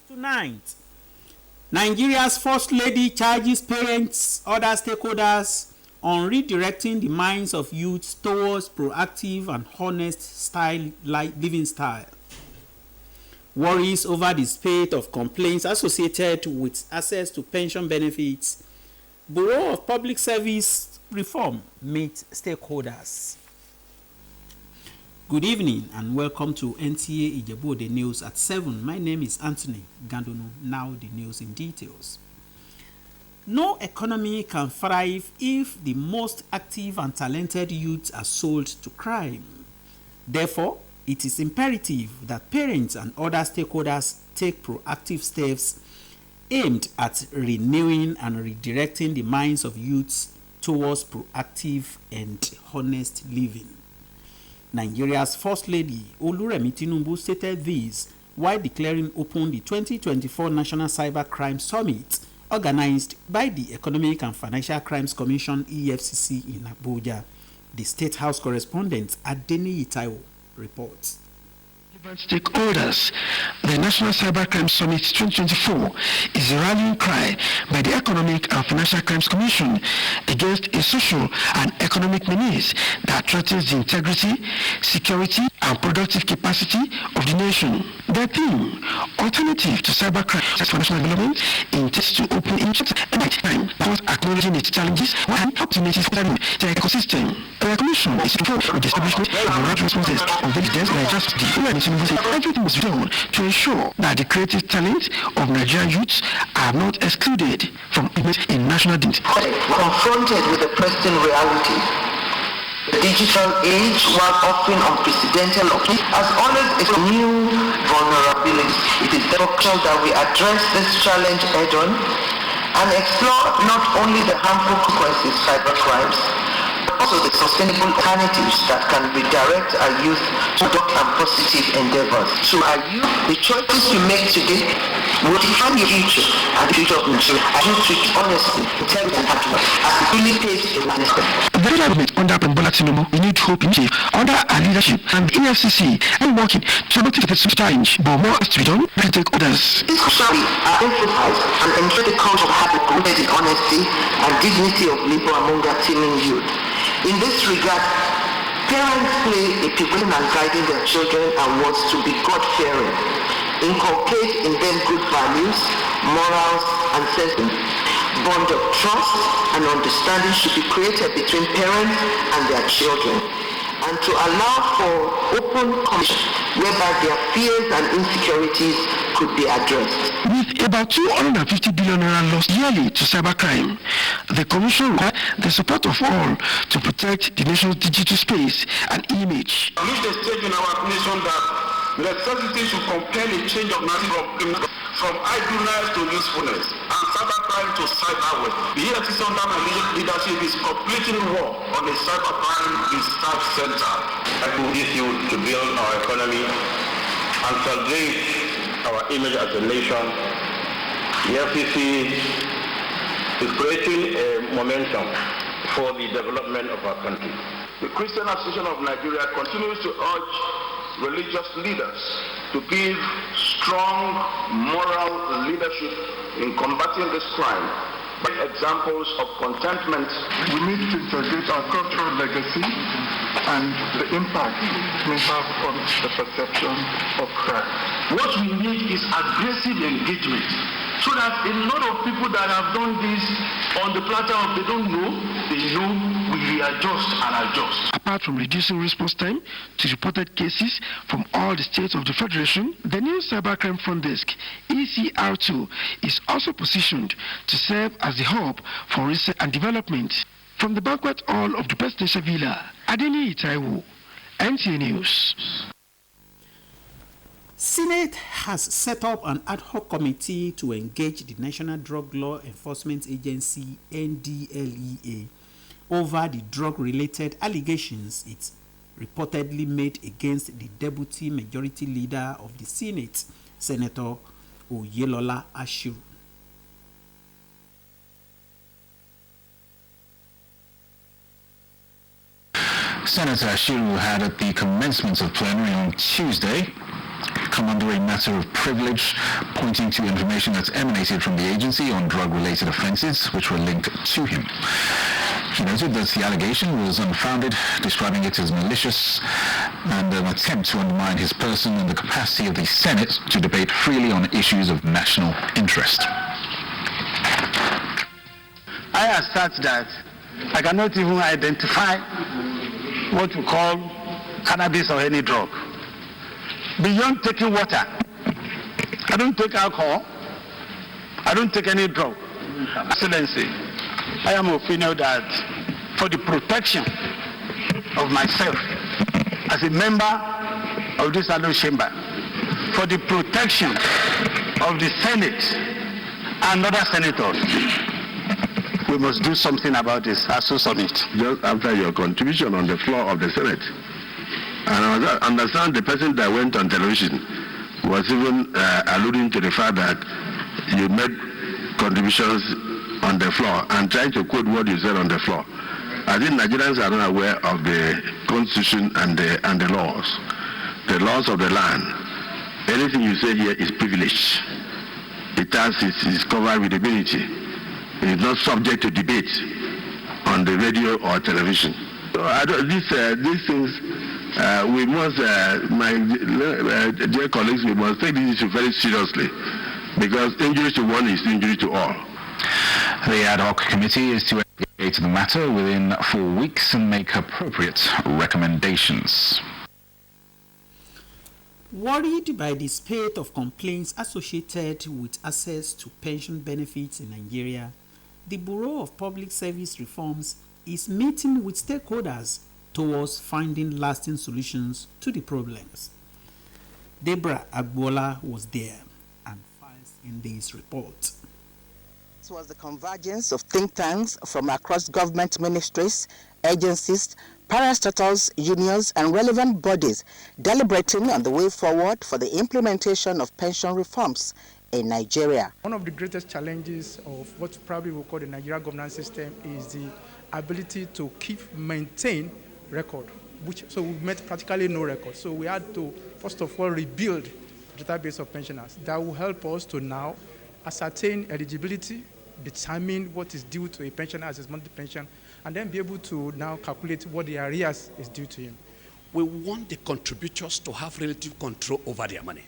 Tonight, Nigeria's First Lady charges parents, other stakeholders on redirecting the minds of youth towards proactive and honest living style. Worries over the spate of complaints associated with access to pension benefits. Bureau of Public Service Reform meet stakeholders. Good evening and welcome to NTA Ijebu-Ode News at 7. My name is Anthony Gandonu. Now the news in details. No economy can thrive if the most active and talented youths are sold to crime. Therefore, it is imperative that parents and other stakeholders take proactive steps aimed at renewing and redirecting the minds of youths towards proactive and honest living. Nigeria's First Lady Oluremi Tinubu stated this while declaring open the 2024 National Cybercrime Summit organized by the Economic and Financial Crimes Commission EFCC in Abuja. The State House correspondent Adeniyi Taiwo reports. Stakeholders, the National Cybercrime Summit 2024 is a rallying cry by the Economic and Financial Crimes Commission against a social and economic menace that threatens the integrity, security, and productive capacity of the nation. Their theme, Alternative to Cybercrime for National Development, intends to open interest and time, both acknowledging its challenges and opportunities for the ecosystem. The Commission is involved with the establishment of the right responses of evidence like just the everything was done to ensure that the creative talent of Nigerian youths are not excluded from events in national dent. Confronted with the pressing reality, the digital age, while offering unprecedented opportunities, has always its new vulnerabilities. It is crucial that we address this challenge head-on and explore not only the harmful consequences of cybercrimes, also the sustainable alternatives that can redirect our youth to productive and positive endeavors. So our youth, the choices you make today will define your future and the future of Nigeria. As you treat honesty, integrity, and happiness as it really pays to manage them. The government under Bola Tinubu, we need hope in under our leadership and the EFCC and working to motivate some challenge, but more has to be done to take others. This study emphasize and ensure the culture of habit rooted in honesty and dignity of labor among our teeming youth. In this regard, parents play a pivotal and guiding their children and wants to be God-fearing, inculcate in them good values, morals, and sense. Bond of trust and understanding should be created between parents and their children, and to allow for open communication whereby their fears and insecurities could be addressed. With about 250 billion naira lost yearly to cybercrime, the Commission requires the support of all to protect the nation's digital space and image. We reached a stage in our nation that necessity should compel a change of narrative from idleness to usefulness and cybercrime to cyberware. The EFCC under my leadership is completing work on the cybercrime research center. I put this youth to build our economy and salvage our image as a nation. The EFCC is creating a momentum for the development of our country. The Christian Association of Nigeria continues to urge religious leaders to give strong moral leadership in combating this crime by examples of contentment. We need to integrate our cultural legacy and the impact it may have on the perception of crime. What we need is aggressive engagement, so that a lot of people that have done this on the platter of they don't know, they know, we readjust and adjust. Apart from reducing response time to reported cases from all the states of the Federation, the new Cybercrime Front Desk, ECR2, is also positioned to serve as the hub for research and development. From the banquet hall of the Presidential Villa, Adeniyi Taiwo, NTA News. Senate has set up an ad hoc committee to engage the National Drug Law Enforcement Agency (NDLEA) over the drug-related allegations it reportedly made against the Deputy Majority Leader of the Senate, Senator Oyelola Ashiru. Senator Ashiru had at the commencement of plenary on Tuesday come under a matter of privilege, pointing to information that's emanated from the agency on drug-related offences which were linked to him. He noted that the allegation was unfounded, describing it as malicious and an attempt to undermine his person and the capacity of the Senate to debate freely on issues of national interest. I assert that I cannot even identify what we call cannabis or any drug. Beyond taking water, I don't take alcohol, I don't take any drug. Excellency, I am of opinion that for the protection of myself as a member of this annual chamber, for the protection of the Senate and other senators, we must do something about this as we submit. Just after your contribution on the floor of the Senate, and I understand the person that went on television was even alluding to the fact that you made contributions on the floor and trying to quote what you said on the floor. I think Nigerians are not aware of the Constitution and the laws of the land. Anything you say here is privilege. It is covered with immunity. It is not subject to debate on the radio or television. So these things, we must, my dear colleagues, we must take this issue very seriously, because injury to one is injury to all. The ad hoc committee is to investigate the matter within 4 weeks and make appropriate recommendations. Worried by the spate of complaints associated with access to pension benefits in Nigeria, the Bureau of Public Service Reforms is meeting with stakeholders towards finding lasting solutions to the problems. Deborah Agbola was there and files in this report. This was the convergence of think tanks from across government ministries, agencies, parastatals, unions, and relevant bodies deliberating on the way forward for the implementation of pension reforms in Nigeria. One of the greatest challenges of what probably we'll call the Nigeria governance system is the ability to maintain record, so we met practically no record. So we had to, first of all, rebuild the database of pensioners. That will help us to now ascertain eligibility, determine what is due to a pensioner as his monthly pension, and then be able to now calculate what the arrears is due to him. We want the contributors to have relative control over their money,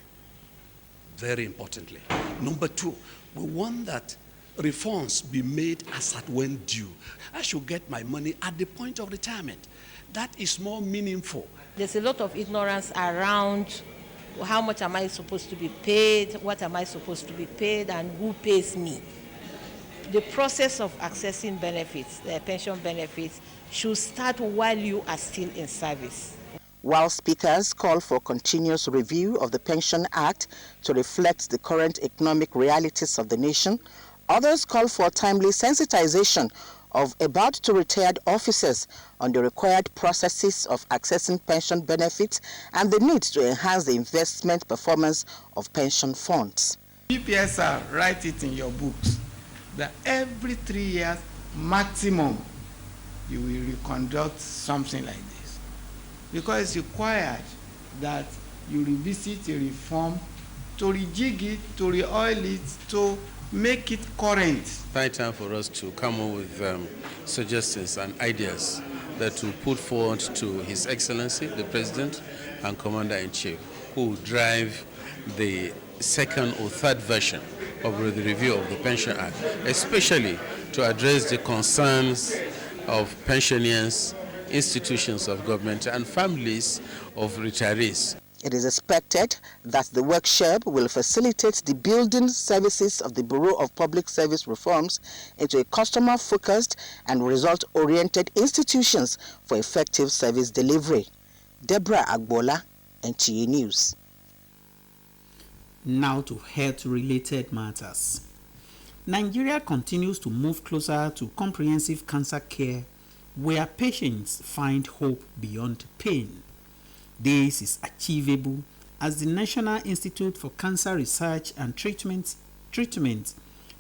very importantly. Number two, we want that reforms be made as at when due. I should get my money at the point of retirement. That is more meaningful. There's a lot of ignorance around how much am I supposed to be paid, what am I supposed to be paid, and who pays me. The process of accessing benefits, the pension benefits, should start while you are still in service. While speakers call for continuous review of the Pension Act to reflect the current economic realities of the nation, others call for timely sensitization of about-to-retired officers on the required processes of accessing pension benefits and the need to enhance the investment performance of pension funds. PPSR, write it in your books that every 3 years maximum you will reconduct something like this, because it's required that you revisit a reform to rejig it, to re-oil it, to make it current. It's high time for us to come up with suggestions and ideas that will put forward to His Excellency, the President and Commander-in-Chief, who will drive the second or third version of the review of the Pension Act, especially to address the concerns of pensioners, institutions of government, and families of retirees. It is expected that the workshop will facilitate the building services of the Bureau of Public Service Reforms into a customer-focused and result-oriented institutions for effective service delivery. Deborah Agbola, NTA News. Now to health-related matters. Nigeria continues to move closer to comprehensive cancer care where patients find hope beyond pain. This is achievable as the National Institute for Cancer Research and Treatment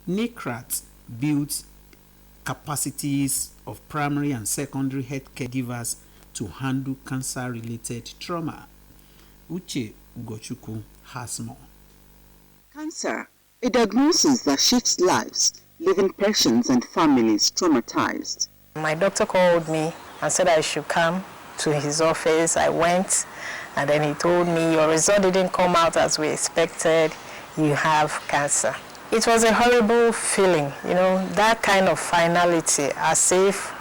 NICRAT, builds capacities of primary and secondary healthcare givers to handle cancer-related trauma. Uche Ugochukwu has more. Cancer, a diagnosis that shakes lives, leaving patients and families traumatized. My doctor called me and said I should come to his office. I went, and then he told me, your result didn't come out as we expected. You have cancer. It was a horrible feeling, that kind of finality, as if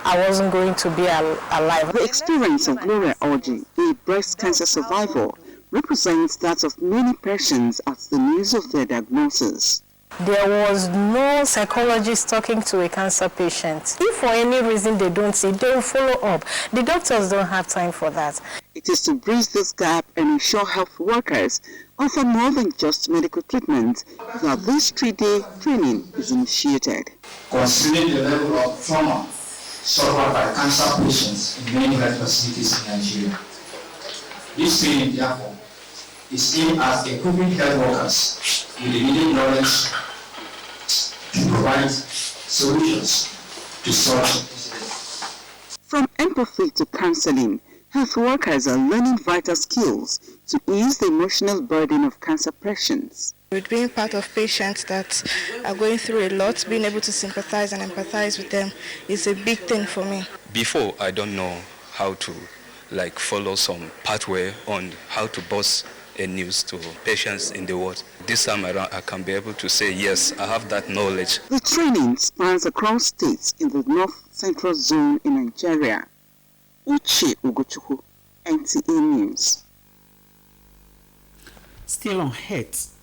I wasn't going to be alive. The experience of Gloria Orji, a breast cancer survivor, represents that of many patients at the news of their diagnosis. There was no psychologist talking to a cancer patient. If for any reason they don't see, they will follow up. The doctors don't have time for that. It is to bridge this gap and ensure health workers offer more than just medical treatment that this 3-day training is initiated. Considering the level of trauma suffered by cancer patients in many health facilities in Nigeria, this training, therefore, is aimed at equipping health workers with the needed knowledge to provide solutions to such incidents. From empathy to counseling, health workers are learning vital skills to ease the emotional burden of cancer patients. With being part of patients that are going through a lot, being able to sympathize and empathize with them is a big thing for me. Before, I don't know how to follow some pathway on how to bust a news to patients in the ward. This time around, I can be able to say, yes, I have that knowledge. The training spans across states in the North Central Zone in Nigeria. Uche Ugochukwu, NTA News. Still on health,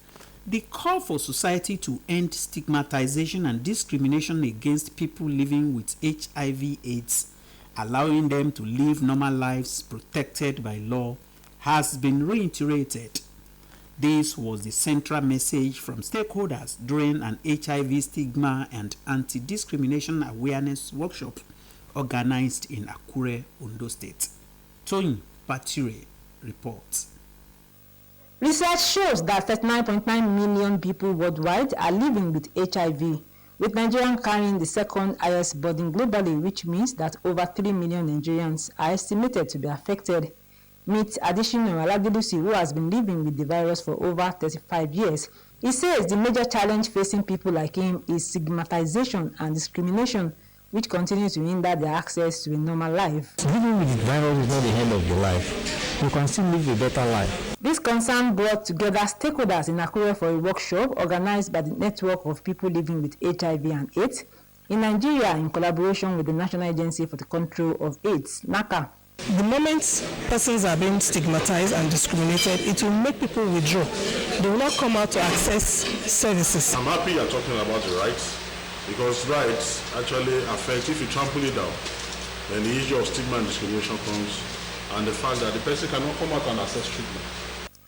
the call for society to end stigmatization and discrimination against people living with HIV/AIDS, allowing them to live normal lives protected by law, has been reiterated. This was the central message from stakeholders during an HIV stigma and anti-discrimination awareness workshop organized in Akure, Ondo State. Tony Batire reports. Research shows that 39.9 million people worldwide are living with HIV, with Nigeria carrying the second highest burden globally, which means that over 3 million Nigerians are estimated to be affected. Meet Additional Alagilusi, who has been living with the virus for over 35 years. He says the major challenge facing people like him is stigmatization and discrimination, which continue to hinder their access to a normal life. Living with the virus is not the end of your life. You can still live a better life. This concern brought together stakeholders in Akure for a workshop organized by the Network of People Living with HIV and AIDS in Nigeria in collaboration with the National Agency for the Control of AIDS, NACA. The moment persons are being stigmatized and discriminated, it will make people withdraw. They will not come out to access services. I'm happy you're talking about the rights, because rights actually affect, if you trample it down, then the issue of stigma and discrimination comes, and the fact that the person cannot come out and access treatment.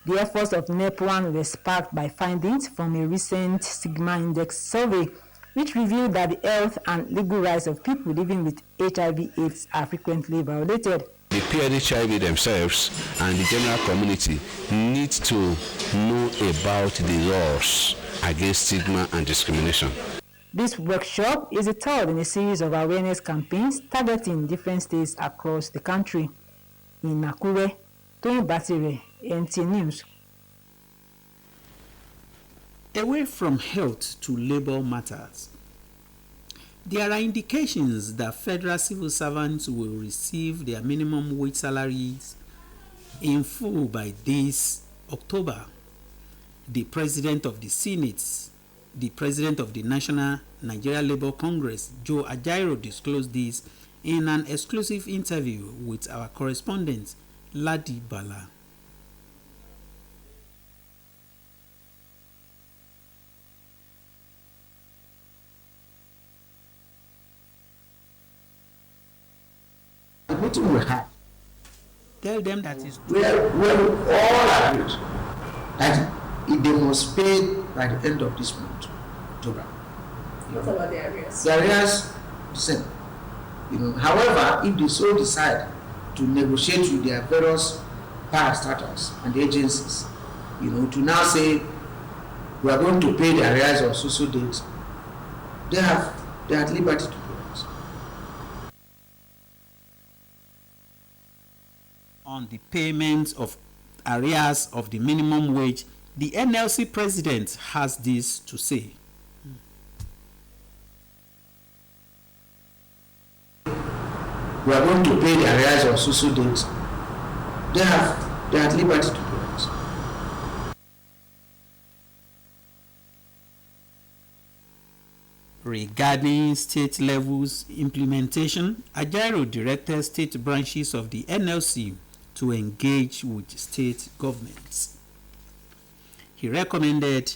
The efforts of NEP1 were sparked by findings from a recent Stigma Index survey, which revealed that the health and legal rights of people living with HIV/AIDS are frequently violated. The PNHIV themselves and the general community need to know about the laws against stigma and discrimination. This workshop is the third in a series of awareness campaigns targeting different states across the country. In Akure, Tony Batire, NTA News. Away from health to labor matters. There are indications that federal civil servants will receive their minimum wage salaries in full by this October. The President of the Senate, the President of the National Nigeria Labour Congress, Joe Ajaero, disclosed this in an exclusive interview with our correspondent, Ladi Bala. The meeting we had. Tell them that is true. Where we all agreed that they must pay by the end of this month, October. What about the arrears? The arrears, the same. However, if they so decide to negotiate with their various parastatals and the agencies, to now say we are going to pay the arrears of so dates, they are at liberty to do it. On the payment of arrears of the minimum wage, the NLC president has this to say. We are going to pay the arrears of so days. They are at liberty to do it. Regarding state levels implementation, Ajaero directed state branches of the NLC to engage with state governments. He commended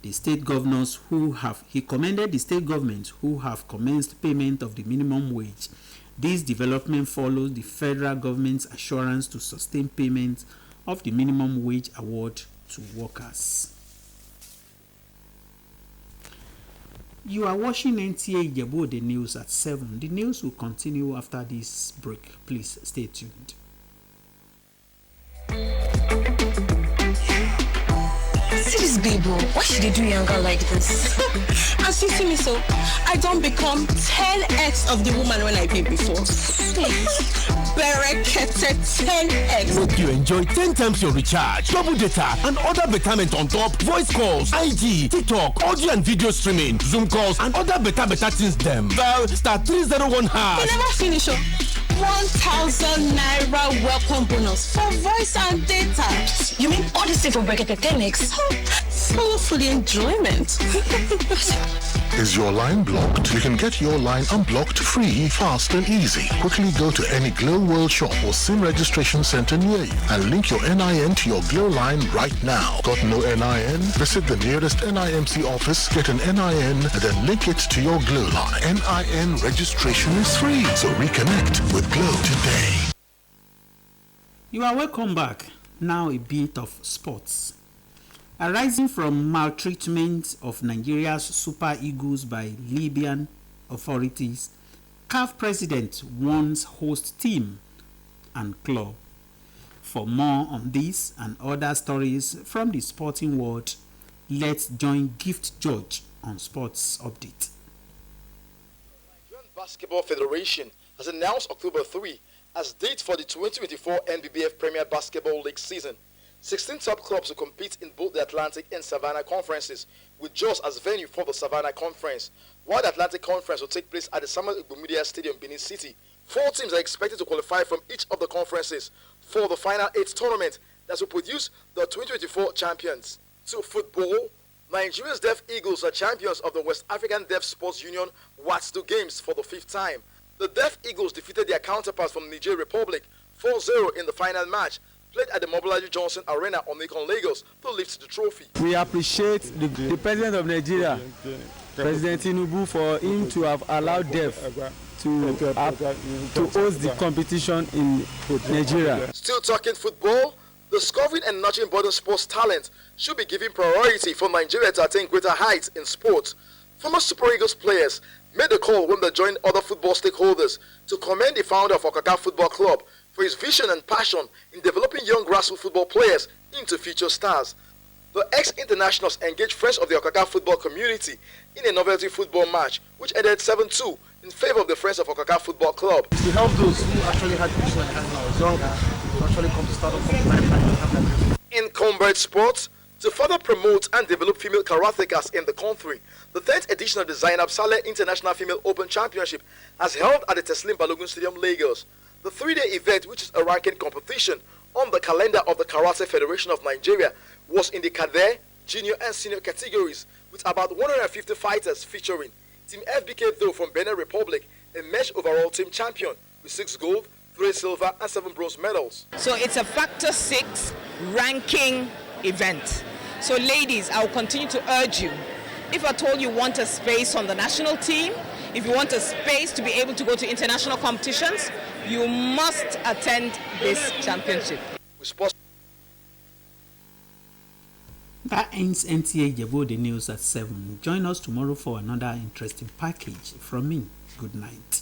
the state governments who have commenced payment of the minimum wage. This development follows the federal government's assurance to sustain payment of the minimum wage award to workers. You are watching NTA Ijebu-Ode News at 7. The news will continue after this break. Please stay tuned. See this baby, why should they do younger like this? As you see me so, I don't become 10x of the woman when I paid before. Berekete 10x. Make you enjoy 10 times your recharge, double data, and other betterment on top, voice calls, IG, TikTok, audio and video streaming, Zoom calls, and other better things them. Dial *301#. They never finish up. 1,000 naira welcome bonus for voice and data. You mean all this thing for Berekete 10x? Full enjoyment. Is your line blocked? You can get your line unblocked free, fast and easy. Quickly go to any Glow World shop or SIM registration center near you and link your NIN to your Glow line right now. Got no NIN? Visit the nearest NIMC office, get an NIN, and then link it to your Glow line. NIN registration is free, so reconnect with Glow today. You are welcome back. Now a bit of sports. Arising from maltreatment of Nigeria's Super Eagles by Libyan authorities, CAF president warns host team and club. For more on this and other stories from the sporting world, let's join Gift George on Sports Update. Nigerian Basketball Federation has announced October 3 as date for the 2024 NBBF Premier Basketball League season. 16 top clubs will compete in both the Atlantic and Savannah conferences, with Jos as venue for the Savannah Conference, while the Atlantic Conference will take place at the Samuel Igbomedia Stadium, Benin City. 4 teams are expected to qualify from each of the conferences for the final 8 tournament that will produce the 2024 champions. To football, Nigeria's Deaf Eagles are champions of the West African Deaf Sports Union WATSDO Games for the 5th time. The Deaf Eagles defeated their counterparts from Niger Republic 4-0 in the final match, played at the Mobolaji Johnson Arena on Nikon, Lagos, to lift the trophy. We appreciate the President of Nigeria, President Tinubu, for him to have allowed deaf to host the competition in Nigeria. Still talking football, discovering and nurturing modern sports talent should be given priority for Nigeria to attain greater heights in sport. Former Super Eagles players made the call when they joined other football stakeholders to commend the founder of Okaka Football Club for his vision and passion in developing young grassroots football players into future stars. The ex-internationals engaged friends of the Okaka football community in a novelty football match, which ended 7-2 in favor of the friends of Okaka Football Club. We help those who actually had vision and are younger to actually come to start up. In combat sports, to further promote and develop female karatekas in the country, the 10th edition of the Zainab Saleh International Female Open Championship has held at the Teslim Balogun Stadium, Lagos. The 3-day event, which is a ranking competition on the calendar of the Karate Federation of Nigeria, was in the cadet, junior and senior categories with about 150 fighters featuring. Team FBK, though, from Benin Republic, emerged overall team champion with 6 gold, 3 silver and 7 bronze medals. So it's a factor 6 ranking event. So ladies, I will continue to urge you, if at all you want a space on the national team, if you want a space to be able to go to international competitions, you must attend this championship. That ends NTA Ijebu-Ode News at 7. Join us tomorrow for another interesting package. From me, good night.